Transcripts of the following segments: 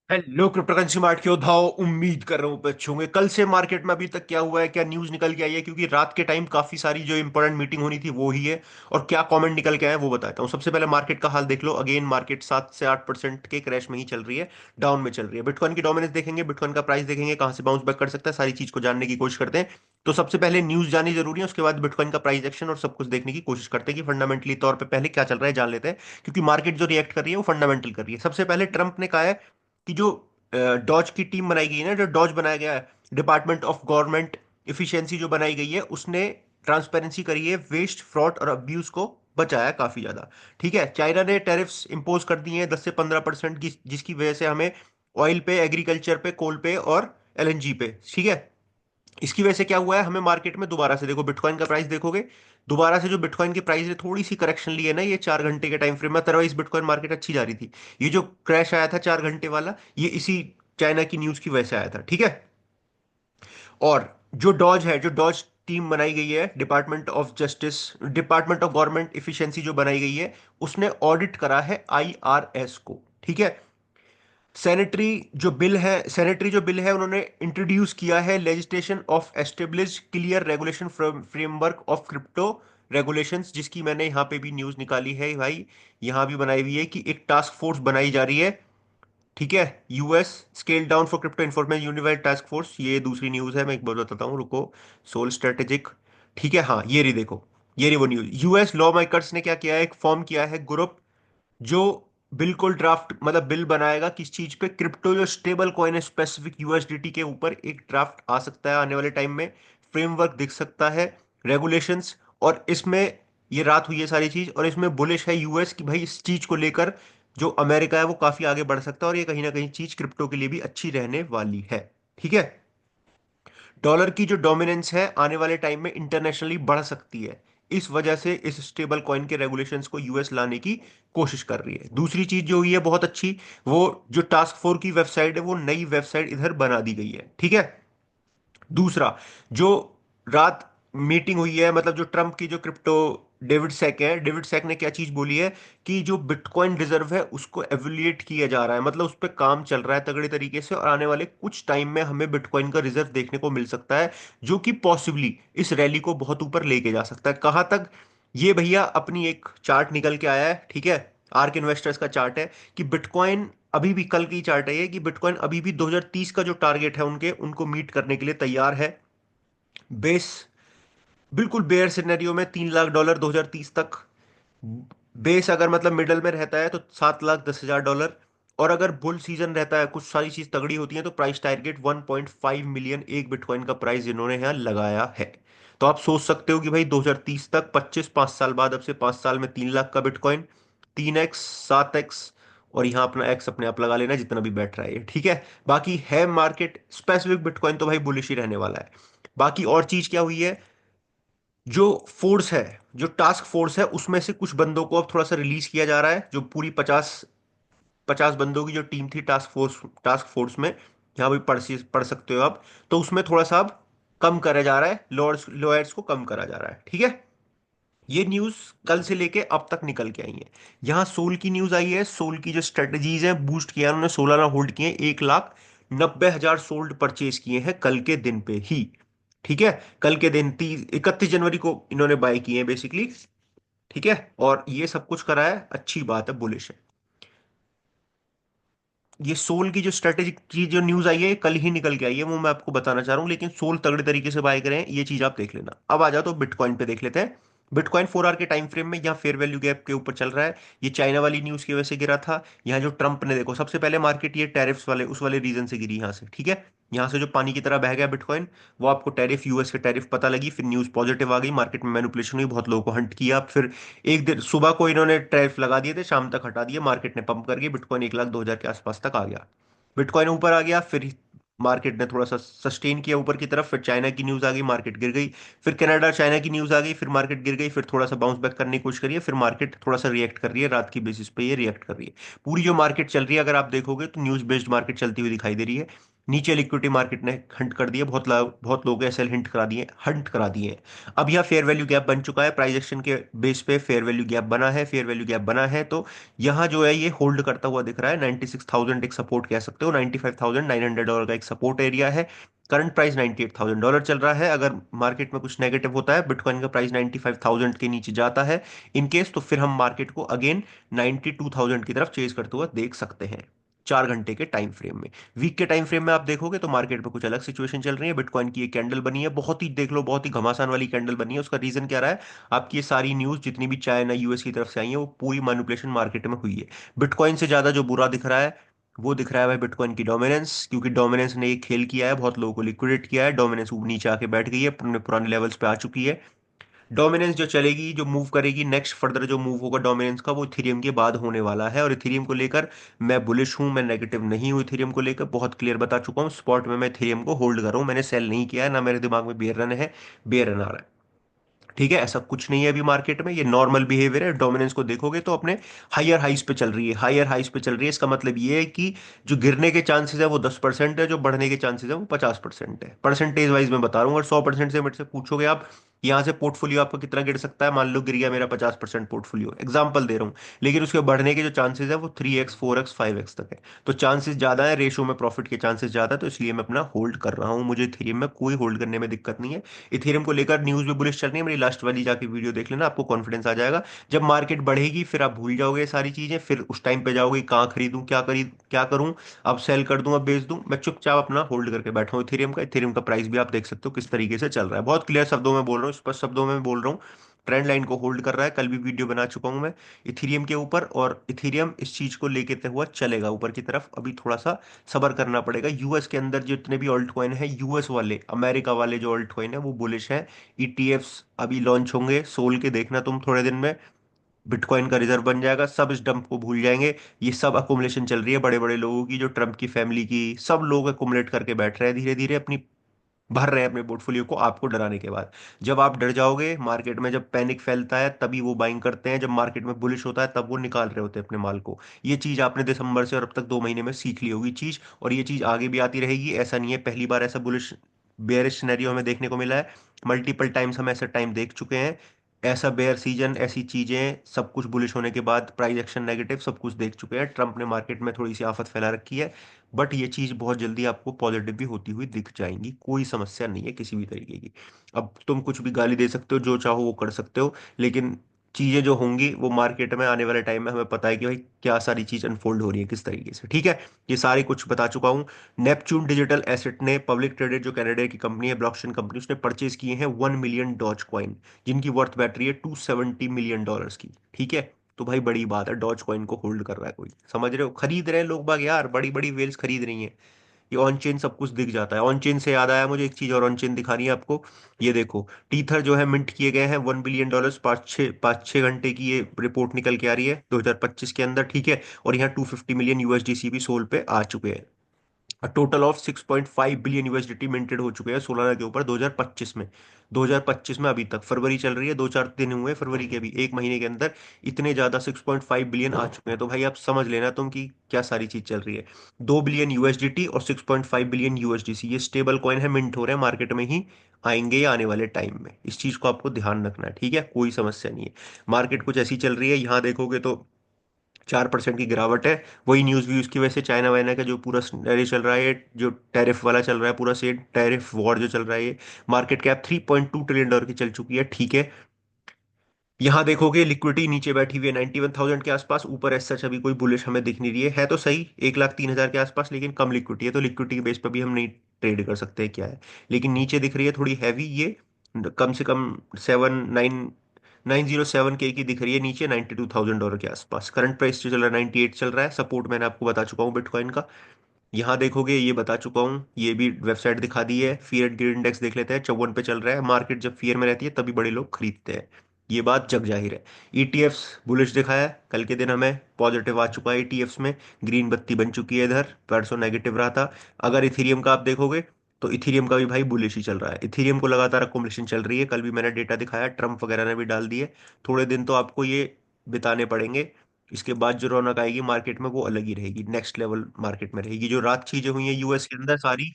Hello cryptocurrency mart के उद्धाव। उम्मीद कर रहा हूँ पे अच्छे होंगे। कल से मार्केट में अभी तक क्या हुआ है, क्या न्यूज निकल के आई है, क्योंकि रात के टाइम काफी सारी जो इंपॉर्टेंट मीटिंग होनी थी वो ही है। और क्या कमेंट निकल के आए हैं वो बताता हूँ। सबसे पहले मार्केट का हाल देख लो। अगेन मार्केट 7 से 8% के क्रैश में ही चल रही है, डाउन में चल रही है। बिटकॉइन की डोमिनेंस देखेंगे, बिटकॉइन का प्राइस देखेंगे, कहाँ से बाउंस बैक कर सकता है, सारी चीज को जानने की कोशिश करते हैं। तो सबसे पहले न्यूज जानी जरूरी है, उसके बाद बिटकॉइन का प्राइस एक्शन और सब कुछ देखने की कोशिश करते हैं कि फंडामेंटली तौर पे पहले क्या चल रहा है जान लेते हैं। क्योंकि मार्केट जो रिएक्ट कर रही है वो फंडामेंटल कर रही है। सबसे पहले ट्रंप ने कहा है कि जो डॉज की टीम बनाई गई है ना, जो डॉज बनाया गया है, डिपार्टमेंट ऑफ गवर्नमेंट इफिशिएंसी जो बनाई गई है, उसने ट्रांसपेरेंसी करी है, वेस्ट फ्रॉड और अब्यूज को बचाया काफी ज्यादा। ठीक है। चाइना ने टैरिफ्स इंपोज कर दिए हैं 10 से 15% की, जिसकी वजह से हमें ऑयल पे, एग्रीकल्चर पे, कोल पे और एलएनजी पे, ठीक है, इसकी वजह से क्या हुआ है, हमें मार्केट में दोबारा से देखो बिटकॉइन का प्राइस देखोगे, दोबारा से जो बिटकॉइन की प्राइस ने थोड़ी सी करेक्शन ली है ना, ये 4 घंटे के टाइम फ्रेम में। अदरवाइज बिटकॉइन मार्केट अच्छी जा रही थी। ये जो क्रैश आया था 4 घंटे वाला, ये इसी चाइना की न्यूज की वजह से आया था। ठीक है। और जो डॉज है, जो डॉज टीम बनाई गई है, department of justice, department of government efficiency जो बनाई गई है, उसने ऑडिट करा है आईआरएस को। ठीक है। सेनेटरी जो बिल है उन्होंने इंट्रोड्यूस किया है legislation of establish clear regulation framework of crypto regulations, जिसकी मैंने यहाँ पे भी न्यूज निकाली है भाई, यहाँ भी बनाई हुई है कि एक टास्क फोर्स बनाई जा रही है। ठीक है। US scale down for crypto information unified task force, ये दूसरी न्यूज है, मैं एक बार बताता हूँ, रुको। Soul strategic. ठीक है, हाँ ये रही देखो, ये रही वो न्यूज। यूएस लॉ मेकर्स ने क्या किया है, एक फॉर्म किया है ग्रुप, जो बिल्कुल ड्राफ्ट मतलब बिल बनाएगा किस चीज पे, क्रिप्टो जो स्टेबल कॉइन है स्पेसिफिक यूएसडीटी के ऊपर एक ड्राफ्ट आ सकता है आने वाले टाइम में, फ्रेमवर्क दिख सकता है, रेगुलेशंस। और इसमें ये रात हुई है सारी चीज, और इसमें बुलिश है यूएस कि भाई इस चीज को लेकर जो अमेरिका है वो काफी आगे बढ़ सकता है, और ये कहीं ना कहीं चीज क्रिप्टो के लिए भी अच्छी रहने वाली है। ठीक है। डॉलर की जो डोमिनेंस है आने वाले टाइम में इंटरनेशनली बढ़ सकती है, इस वजह से इस स्टेबल कॉइन के रेगुलेशंस को यूएस लाने की कोशिश कर रही है। दूसरी चीज जो हुई है बहुत अच्छी, वो जो टास्क फोर्स की वेबसाइट है वो नई वेबसाइट इधर बना दी गई है। ठीक है। दूसरा, जो रात मीटिंग हुई है, मतलब जो ट्रम्प की जो क्रिप्टो, डेविड सेक है, डेविड सेक ने क्या चीज बोली है कि जो बिटकॉइन रिजर्व है उसको एवेल्युएट किया जा रहा है, मतलब उस पर काम चल रहा है तगड़े तरीके से, और आने वाले कुछ टाइम में हमें बिटकॉइन का रिजर्व देखने को मिल सकता है, जो कि पॉसिबली इस रैली को बहुत ऊपर लेके जा सकता है। कहां तक, ये भैया अपनी एक चार्ट निकल के आया है, ठीक है, आर्क इन्वेस्टर्स का चार्ट है, कि बिटकॉइन अभी भी, कल की चार्ट है ये, कि बिटकॉइन अभी भी 2030 का जो टारगेट है उनके, उनको मीट करने के लिए तैयार है। बेस, बिल्कुल बेयर सिनेरियो में $3 लाख 2030 तक। बेस अगर मतलब मिडल में रहता है तो 7 लाख 10 हजार डॉलर। और अगर बुल सीजन रहता है, कुछ सारी चीज तगड़ी होती है, तो प्राइस टारगेट 1.5 मिलियन एक बिटकॉइन का प्राइस इन्होंने यहाँ लगाया है। तो आप सोच सकते हो कि भाई 2030 तक, 5 साल बाद, अब से 5 साल में 3 लाख का बिटकॉइन, 3x, 7x, और यहाँ अपना एक्स अपने आप लगा लेना जितना भी बैठ रहा है ये, ठीक है। बाकी है मार्केट स्पेसिफिक बिटकॉइन तो भाई बुलिश ही रहने वाला है। बाकी और चीज क्या हुई है, जो फोर्स है, जो टास्क फोर्स है, उसमें से कुछ बंदों को अब थोड़ा सा रिलीज किया जा रहा है, जो पूरी 50 बंदों की जो टीम थी टास्क फोर्स में, यहाँ भी पढ़ सकते हो आप। तो उसमें थोड़ा सा अब कम करा जा रहा है, लोअर्स को कम करा जा रहा है। ठीक है। ये न्यूज कल से लेके अब तक निकल के आई है। यहाँ सोल की न्यूज आई है, सोल की जो स्ट्रेटजीज है, बूस्ट किया उन्होंने, 16 होल्ड किए, 1,90,000 सोल्ड परचेज किए हैं कल के दिन पे ही। ठीक है। कल के दिन 31 जनवरी को इन्होंने बाय किए हैं बेसिकली। ठीक है। और ये सब कुछ करा है, अच्छी बात है, बुलिश है। ये सोल की जो स्ट्रेटेजिक की जो न्यूज आई है ये कल ही निकल के आई है, वो मैं आपको बताना चाह रहा हूँ, लेकिन सोल तगड़े तरीके से बाय करें, ये चीज आप देख लेना। अब आ जाओ तो बिटकॉइन पे देख लेते हैं। बिटकॉइन 4 आवर के टाइम फ्रेम में यहाँ फेयर वैल्यू गैप के ऊपर चल रहा है। ये चाइना वाली न्यूज की वजह से गिरा था। यहाँ जो ट्रंप ने, देखो सबसे पहले मार्केट ये टैरिफ्स वाले, उस वाले रीजन से गिरी यहाँ से। ठीक है। यहाँ से जो पानी की तरह बह गया बिटकॉइन, वो आपको टैरिफ, यूएस के टैरिफ पता लगी, फिर न्यूज पॉजिटिव आ गई, मार्केट में मैनिपुलेशन हुई, बहुत लोगों को हंट किया, फिर एक दिन सुबह को इन्होंने टैरिफ लगा दिए थे, शाम तक हटा दिए, मार्केट ने पंप करके बिटकॉइन 1,02,000 के आसपास तक आ गया। बिटकॉइन ऊपर आ गया, फिर मार्केट ने थोड़ा सा सस्टेन किया ऊपर की तरफ, फिर चाइना की न्यूज आ गई, मार्केट गिर गई। फिर कनाडा चाइना की न्यूज आ गई, फिर मार्केट गिर गई, फिर थोड़ा सा बाउंस बैक करने की कोशिश करिए, फिर मार्केट थोड़ा सा रिएक्ट कर रही है, रात की बेसिस पे ये रिएक्ट कर रही है। पूरी जो मार्केट चल रही है अगर आप देखोगे तो न्यूज बेस्ड मार्केट चलती हुई दिखाई दे रही है। नीचे लिक्विडिटी मार्केट ने हंट कर दिया, बहुत लोगों के सेल हंट करा दिए। अब यह फेयर वैल्यू गैप बन चुका है, प्राइस एक्शन के बेस पे फेयर वैल्यू गैप बना है, फेयर वैल्यू गैप बना है, तो यहाँ जो है ये होल्ड करता हुआ दिख रहा है। 96,000 एक सपोर्ट कह सकते हो, $95,900 का एक सपोर्ट एरिया है। करंट प्राइस $98,000 चल रहा है। अगर मार्केट में कुछ नेगेटिव होता है, बिटकॉइन का प्राइस 95,000 के नीचे जाता है इन केस, तो फिर हम मार्केट को अगेन 92,000 की तरफ चेज करते हुए देख सकते हैं 4 घंटे के टाइम फ्रेम में। वीक के टाइम फ्रेम में आप देखोगे तो मार्केट में कुछ अलग सिचुएशन चल रही है। बिटकॉइन की एक कैंडल बनी है, बहुत ही देख लो, बहुत ही घमासान वाली कैंडल बनी है। उसका रीजन क्या रहा है? आपकी ये सारी न्यूज जितनी भी चाइना यूएस की तरफ से आई है, वो पूरी मैनिपुलेशन मार्केट में हुई है। बिटकॉइन से ज्यादा जो बुरा दिख रहा है वो दिख रहा है भाई बिटकॉइन की डोमिनेंस, क्योंकि डोमिनेंस ने ये खेल किया है, बहुत लोगों को लिक्विडेट किया है। डोमिनेंस नीचे आके बैठ गई है, पुराने पुराने लेवल्स पे आ चुकी है। डोमिनेंस जो चलेगी, जो मूव करेगी नेक्स्ट, फर्दर जो मूव होगा डोमिनेंस का, वो इथेरियम के बाद होने वाला है। और इथेरियम को लेकर मैं बुलिश हूं, मैं नेगेटिव नहीं हूं। इथेरियम को लेकर बहुत क्लियर बता चुका हूं, स्पॉट में मैं इथेरियम को होल्ड कर रहा हूं, मैंने सेल नहीं किया है, ना मेरे दिमाग में बेयर रन है, बेयर रन आ रहा है। ठीक है, ऐसा कुछ नहीं है अभी मार्केट में, ये नॉर्मल बिहेवियर है। डोमिनेंस को देखोगे तो अपने हायर हाइस पे चल रही है, हायर हाइस पे चल रही है। इसका मतलब ये है कि जो गिरने के चांसेस है वो 10% है, जो बढ़ने के चांसेस है वो 50% है। परसेंटेज वाइज मैं बता रहा हूँ। अगर 100% से मेरे से पूछोगे आप यहाँ से पोर्टफोलियो आपका कितना गिर सकता है, मान लो गिर गया मेरा 50% पोर्टफोलियो, एग्जाम्पल दे रहा हूँ, लेकिन उसके बढ़ने के जो चांसेस है वो 3x 4x 5x तक है। तो चांसेस ज्यादा है, रेशो में प्रॉफिट के चांसेस ज्यादा है, तो इसलिए मैं अपना होल्ड कर रहा हूँ। मुझे इथेरियम में कोई होल्ड करने में दिक्कत नहीं है। इथेरियम को लेकर न्यूज भी बुलिश चल रही है, मेरी लास्ट वाली जाके वीडियो देख लेना, आपको कॉन्फिडेंस आ जाएगा। जब मार्केट बढ़ेगी फिर आप भूल जाओगे ये सारी चीजें, फिर उस टाइम पे जाओगे कहाँ खरीदूं, क्या करूं, अब सेल कर दूं, अब बेच दूं। मैं चुपचाप अपना होल्ड करके बैठा हूं इथेरियम का प्राइस भी आप देख सकते हो किस तरीके से चल रहा है। बहुत क्लियर शब्दों में बोल रहा हूँ, स्पष्ट शब्दों में बोल रहा हूँ। ट्रेंड लाइन को होल्ड कर रहा है, कल भी वीडियो बना चुका हूं मैं इथेरियम के ऊपर, और इथेरियम इस चीज को लेके हुआ चलेगा ऊपर की तरफ। अभी थोड़ा सा सबर करना पड़ेगा। यूएस के अंदर जितने भी ऑल्ट कॉइन है, यूएस वाले, अमेरिका वाले जो ऑल्ट कॉइन है वो बुलिश है। ईटीएफ्स अभी लॉन्च होंगे, सोल के देखना तुम थोड़े दिन में, बिटकॉइन का रिजर्व बन जाएगा, सब इस डंप को भूल जाएंगे। ये सब अकोमुलेशन चल रही है बड़े बड़े लोगों की, जो ट्रम्प की फैमिली की, सब लोग अकोमुलेट करके बैठ रहे हैं धीरे धीरे, अपनी भर रहे हैं अपने पोर्टफोलियो को आपको डराने के बाद। जब आप डर जाओगे मार्केट में, जब पैनिक फैलता है तभी वो बाइंग करते हैं, जब मार्केट में बुलिश होता है तब वो निकाल रहे होते हैं अपने माल को। ये चीज आपने दिसंबर से और अब तक 2 महीने में सीख ली होगी चीज, और ये चीज आगे भी आती रहेगी। ऐसा नहीं है पहली बार ऐसा बुलिश बेयरिश सिनेरियो हमें देखने को मिला है, मल्टीपल टाइम्स हम ऐसा टाइम देख चुके हैं। ऐसा बेयर सीजन, ऐसी चीजें, सब कुछ बुलिश होने के बाद प्राइस एक्शन नेगेटिव, सब कुछ देख चुके हैं। ट्रम्प ने मार्केट में थोड़ी सी आफत फैला रखी है, बट ये चीज बहुत जल्दी आपको पॉजिटिव भी होती हुई दिख जाएंगी, कोई समस्या नहीं है किसी भी तरीके की। अब तुम कुछ भी गाली दे सकते हो, जो चाहो वो कर सकते हो, लेकिन चीजें जो होंगी वो मार्केट में आने वाले टाइम में हमें पता है कि भाई क्या सारी चीज अनफोल्ड हो रही है किस तरीके से। ठीक है, ये सारी कुछ बता चुका हूँ। नेपच्यून डिजिटल एसेट ने, पब्लिक ट्रेडेड जो कनाडा की कंपनी है, ब्लॉकचेन कंपनी, उसने परचेज किए हैं 1 मिलियन डॉज कॉइन, जिनकी वर्थ बैटरी है $270 मिलियन की। ठीक है, तो भाई बड़ी बात है, डॉज कॉइन को होल्ड कर रहा है कोई, समझ रहे हो, खरीद रहे हैं लोग बाग यार, बड़ी बड़ी वेल्स खरीद रही हैं। ये ऑन चेन सब कुछ दिख जाता है। ऑन चेन से याद आया मुझे एक चीज और ऑन चेन दिखानी है आपको। ये देखो, टीथर जो है मिंट किए गए हैं $1 बिलियन, 5-6 घंटे की ये रिपोर्ट निकल के आ रही है 2025 के अंदर। ठीक है, और यहाँ 250 मिलियन यूएसडीसी भी सोल पे आ चुके हैं। Total of 6.5 billion USDT minted हो चुके हैं सोलाना के ऊपर 2025 में। 2025 में अभी तक फरवरी चल रही है, 2-4 दिन हुए फरवरी के, अभी एक महीने के अंदर इतने ज्यादा 6.5 बिलियन आ चुके हैं। तो भाई आप समझ लेना तुम कि क्या सारी चीज चल रही है। 2 बिलियन यूएसडीटी और 6.5 बिलियन यूएसडीसी, ये स्टेबल कॉइन है, मिंट हो रहे हैं मार्केट में ही, आएंगे या आने वाले टाइम में। इस चीज को आपको ध्यान रखना है, ठीक है, कोई समस्या नहीं है। मार्केट कुछ ऐसी चल रही है, यहाँ देखोगे तो 4% की गिरावट है। वही न्यूज़ व्यूज की वजह से चाइना वाइना का जो पूरा सिनेरियो चल रहा है, जो टैरिफ वाला चल रहा है पूरा सेट, टैरिफ वॉर जो चल रहा है, ये मार्केट कैप $3.2 ट्रिलियन की चल चुकी है। ठीक है, यहाँ देखोगे लिक्विडिटी नीचे बैठी हुई है 91,000 के आसपास, ऊपर एज सच अभी कोई बुलिश हमें दिख नहीं रही है तो सही 1,03,000 के आसपास, लेकिन कम लिक्विडिटी है, तो लिक्विडिटी के बेस पर भी हम नहीं ट्रेड कर सकते क्या है। लेकिन नीचे दिख रही है थोड़ी हैवी ये, कम से कम 907 के की दिख रही है नीचे, $92,000 के आसपास। करंट प्राइस जो चल रहा है 98 चल रहा है। सपोर्ट मैंने आपको बता चुका हूँ बिटकॉइन का, यहाँ देखोगे ये बता चुका हूँ, ये भी वेबसाइट दिखा दी है। फियर एंड ग्रीड इंडेक्स देख लेते हैं, 54 पे चल रहा है। मार्केट जब फियर में रहती है तभी बड़े लोग खरीदते हैं, ये बात जग जाहिर है। ईटीएफ्स बुलिश दिखाया है, कल के दिन हमें पॉजिटिव आ चुका है ईटीएफ्स में, ग्रीन बत्ती बन चुकी है इधर, परसों नेगेटिव रहा था। अगर इथीरियम का आप देखोगे तो इथीरियम का भी भाई बुलिश ही चल रहा है। इथीरियम को लगातार अकोमोलेशन चल रही है, कल भी मैंने डेटा दिखाया, ट्रम्प वगैरह ने भी डाल दिए। थोड़े दिन तो आपको ये बिताने पड़ेंगे, इसके बाद जो रौनक आएगी मार्केट में वो अलग ही रहेगी, नेक्स्ट लेवल मार्केट में रहेगी। जो रात चीजें हुई हैं यूएस के अंदर सारी,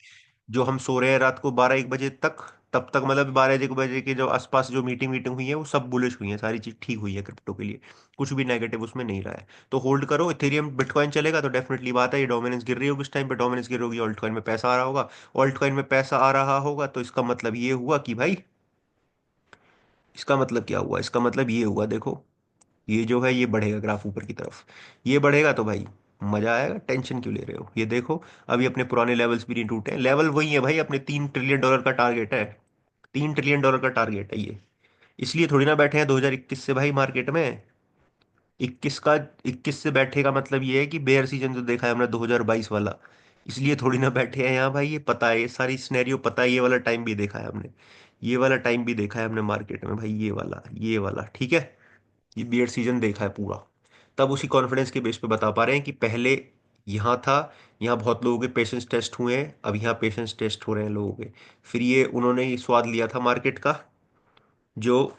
जो हम सो रहे हैं रात को 12-1 बजे तक, तब तक मतलब 12-1 बजे के जो आसपास जो मीटिंग वीटिंग हुई है वो सब बुलिश हुई है, सारी चीज ठीक हुई है क्रिप्टो के लिए। कुछ भी नेगेटिव उसमें नहीं रहा है। तो होल्ड करो, इथेरियम बिटकॉइन चलेगा तो डेफिनेटली बात है, ये डोमिनेंस गिर रही होगी इस टाइम पे, डोमिनेंस गिर होगी, ऑल्ट कॉइन में पैसा आ रहा होगा। ऑल्ट कॉइन में पैसा आ रहा होगा तो इसका मतलब ये हुआ कि भाई, इसका मतलब क्या हुआ, इसका मतलब ये हुआ देखो, ये जो है ये बढ़ेगा ग्राफ ऊपर की तरफ। ये बढ़ेगा तो भाई मजा आएगा, टेंशन क्यों ले रहे हो। ये देखो अभी अपने पुराने लेवल्स भी नहीं टूटे हैं, लेवल वही है भाई, अपने $3 ट्रिलियन का टारगेट है। $3 ट्रिलियन का टारगेट है ये। इसलिए थोड़ी ना बैठे हैं 2021 से भाई मार्केट में। 21 का, 21 से बैठे का मतलब ये है कि बेयर सीजन जो देखा है हमने 2022 वाला, इसलिए थोड़ी ना बैठे हैं यहाँ भाई। ये पता है, ये सारी सिनेरियो पता है, ये वाला टाइम भी देखा है हमने। ये वाला टाइम भी देखा है हमने मार्केट में भाई, ये वाला ठीक है। ये बियर सीजन देखा है पूरा। तब उसी कॉन्फिडेंस के बेस पे बता पा रहे हैं कि पहले यहाँ था, यहाँ बहुत लोगों के पेशेंस टेस्ट हुए हैं, अब यहाँ पेशेंस टेस्ट हो रहे हैं लोगों के। फिर ये उन्होंने ये स्वाद लिया था मार्केट का, जो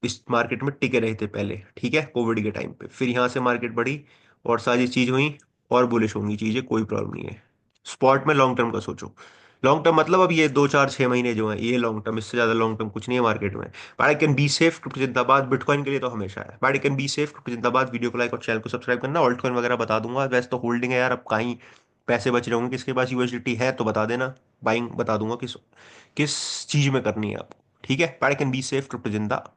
इस मार्केट में टिके रहे थे पहले, ठीक है, कोविड के टाइम पे। फिर यहाँ से मार्केट बढ़ी और सारी चीज हुई, और बुलिश होंगी चीजें, कोई प्रॉब्लम नहीं है। स्पॉट में लॉन्ग टर्म का सोचो। लॉन्ग टर्म मतलब अब ये 2 4 6 महीने जो है ये लॉन्ग टर्म, इससे ज्यादा लॉन्ग टर्म कुछ नहीं है मार्केट में। But I can be safe, crypto जिंदाबाद, बिटकॉइन के लिए तो हमेशा है, but I can be safe, crypto जिंदाबाद। वीडियो को लाइक और चैनल को सब्सक्राइब करना। ऑल्ट कॉइन वगैरह बता दूंगा, वैसे तो होल्डिंग है यार, अब कहीं पैसे बच रहे होंगे, किसके पास यूएसडीटी है तो बता देना, बाइंग बता दूंगा किस किस चीज में करनी है आपको, ठीक है। But I can be safe, crypto जिंदाबाद।